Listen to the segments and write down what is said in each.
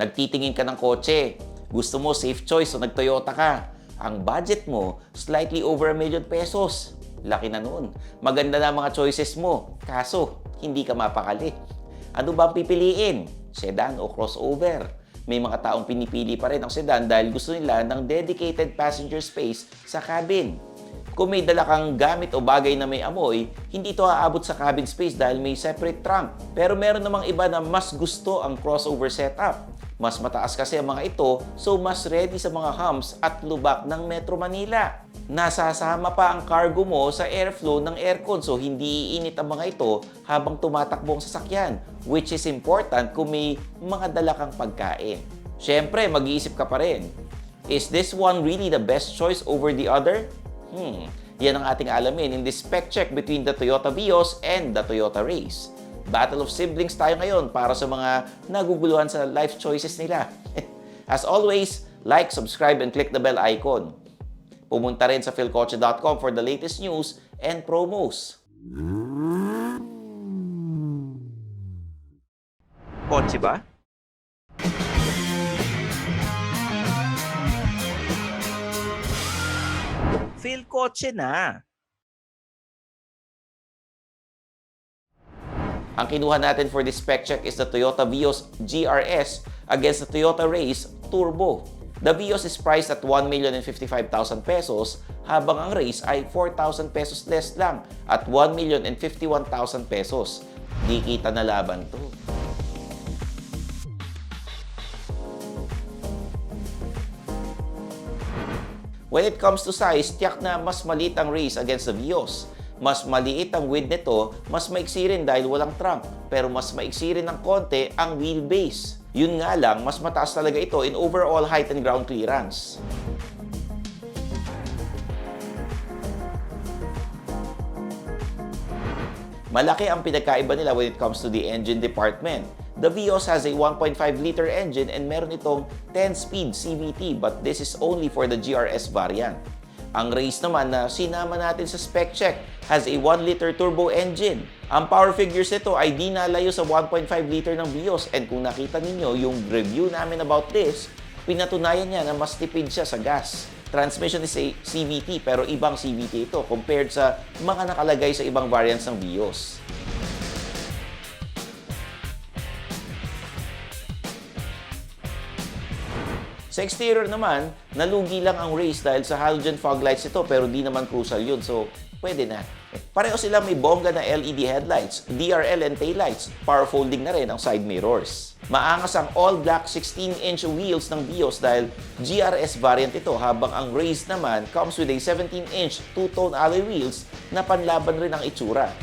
Nagtitingin ka ng kotse. Gusto mo safe choice so nag-Toyota ka. Ang budget mo, slightly over ₱1,000,000. Laki na noon. Maganda na mga choices mo. Kaso, hindi ka mapakali. Ano ba ang pipiliin? Sedan o crossover? May mga taong pinipili pa rin ang sedan dahil gusto nila ng dedicated passenger space sa cabin. Kung may dala kang gamit o bagay na may amoy, hindi ito aabot sa cabin space dahil may separate trunk. Pero meron namang iba na mas gusto ang crossover setup. Mas mataas kasi ang mga ito, so mas ready sa mga humps at lubak ng Metro Manila. Nasasama pa ang cargo mo sa airflow ng aircon, so hindi iinit ang mga ito habang tumatakbo ang sasakyan, which is important kung may mga dala kang pagkain. Siyempre, mag-iisip ka pa rin. Is this one really the best choice over the other? Yan ang ating alamin in this spec check between the Toyota Vios and the Toyota Race. Battle of siblings tayo ngayon para sa mga naguguluhan sa life choices nila. As always, like, subscribe, and click the bell icon. Pumunta rin sa philcoche.com for the latest news and promos. Kotse ba? Philcoche na! Ang kinuha natin for this spec check is the Toyota Vios GRS against the Toyota Race Turbo. The Vios is priced at ₱1,055,000 habang ang Race ay ₱4,000 less lang at ₱1,051,000. Di kita na laban to. When it comes to size, tiyak na mas maliit ang Race against the Vios. Mas maliit ang width nito, mas maiksi rin dahil walang trunk, pero mas maiksi rin ng konti ang wheelbase. Yun nga lang, mas mataas talaga ito in overall height and ground clearance. Malaki ang pinagkaiba nila when it comes to the engine department. The Vios has a 1.5-liter engine and meron itong 10-speed CVT, but this is only for the GRS variant. Ang Race naman na sinama natin sa spec check has a 1-liter turbo engine. Ang power figures nito ay di nalayo sa 1.5-liter ng Vios, and kung nakita ninyo yung review namin about this, pinatunayan niya na mas tipid siya sa gas. Transmission is a CVT pero ibang CVT ito compared sa mga nakalagay sa ibang variants ng Vios. Sa exterior naman, nalugi lang ang Race dahil sa halogen fog lights ito pero di naman crucial yun, so pwede na. Pareho silang may bongga na LED headlights, DRL and taillights, power folding na rin ang side mirrors. Maangas ang all-black 16-inch wheels ng Vios dahil GRS variant ito habang ang Race naman comes with a 17-inch two-tone alloy wheels na panlaban rin ang itsura.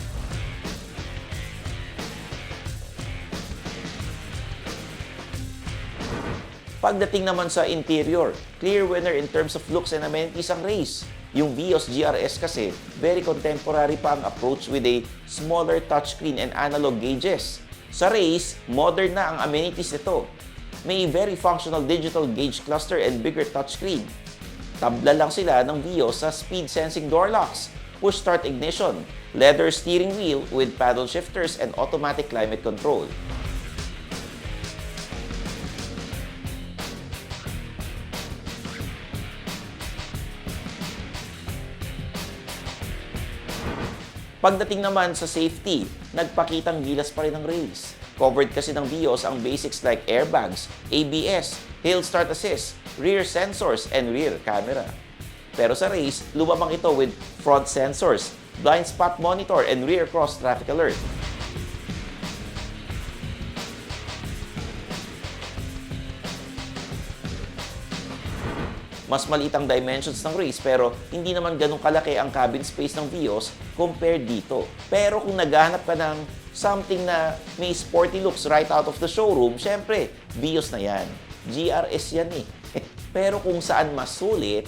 Pagdating naman sa interior, clear winner in terms of looks and amenities ang Race. Yung Vios GRS kasi, very contemporary pa ang approach with a smaller touchscreen and analog gauges. Sa Race, modern na ang amenities nito. May very functional digital gauge cluster and bigger touchscreen. Tabla lang sila ng Vios sa speed sensing door locks, push start ignition, leather steering wheel with paddle shifters and automatic climate control. Pagdating naman sa safety, nagpakitang gilas pa rin ang Race. Covered kasi ng Vios ang basics like airbags, ABS, hill start assist, rear sensors, and rear camera. Pero sa Race, lumabang ito with front sensors, blind spot monitor, and rear cross traffic alert. Mas maliit ang dimensions ng Race pero hindi naman ganun kalaki ang cabin space ng Vios compared dito. Pero kung naghahanap ka ng something na may sporty looks right out of the showroom, syempre, Vios na yan. GRS yan eh. Pero kung saan mas sulit,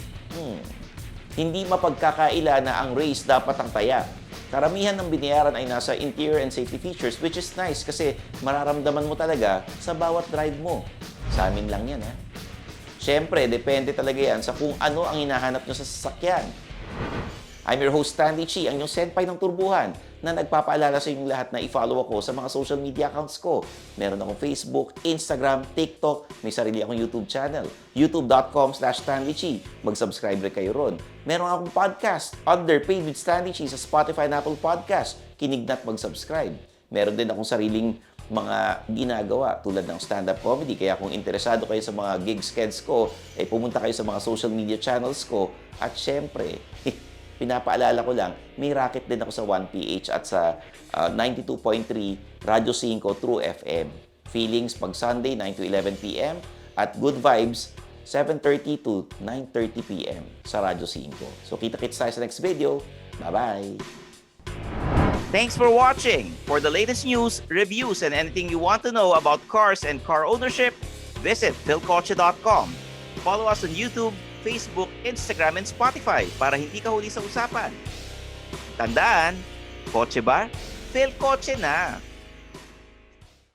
hindi mapagkakaila na ang Race dapat ang taya. Karamihan ng binayaran ay nasa interior and safety features, which is nice kasi mararamdaman mo talaga sa bawat drive mo. Sa amin lang yan, ha? Siyempre, depende talaga yan sa kung ano ang hinahanap nyo sa sasakyan. I'm your host, Stanley Chi, ang inyong senpai ng turbuhan na nagpapaalala sa inyong lahat na i-follow ako sa mga social media accounts ko. Meron akong Facebook, Instagram, TikTok, may sarili akong YouTube channel, youtube.com/StanleyChi. Mag-subscribe rin kayo ron. Meron akong podcast, Underpaid with Stanley Chi sa Spotify and Apple Podcast. Kinig na't mag-subscribe. Meron din akong sariling mga ginagawa tulad ng stand-up comedy. Kaya kung interesado kayo sa mga gig skeds ko, pumunta kayo sa mga social media channels ko. At syempre, pinapaalala ko lang, may racket din ako sa 1PH at sa 92.3 Radyo 5 True FM. Feelings pag Sunday, 9 to 11 p.m. At Good Vibes, 7:30 to 9:30 p.m. sa Radyo 5. So kita-kits tayo sa next video. Bye-bye! Thanks for watching! For the latest news, reviews, and anything you want to know about cars and car ownership, visit philcoche.com. Follow us on YouTube, Facebook, Instagram, and Spotify para hindi ka huli sa usapan. Tandaan, kotse ba? Phil Kotse na!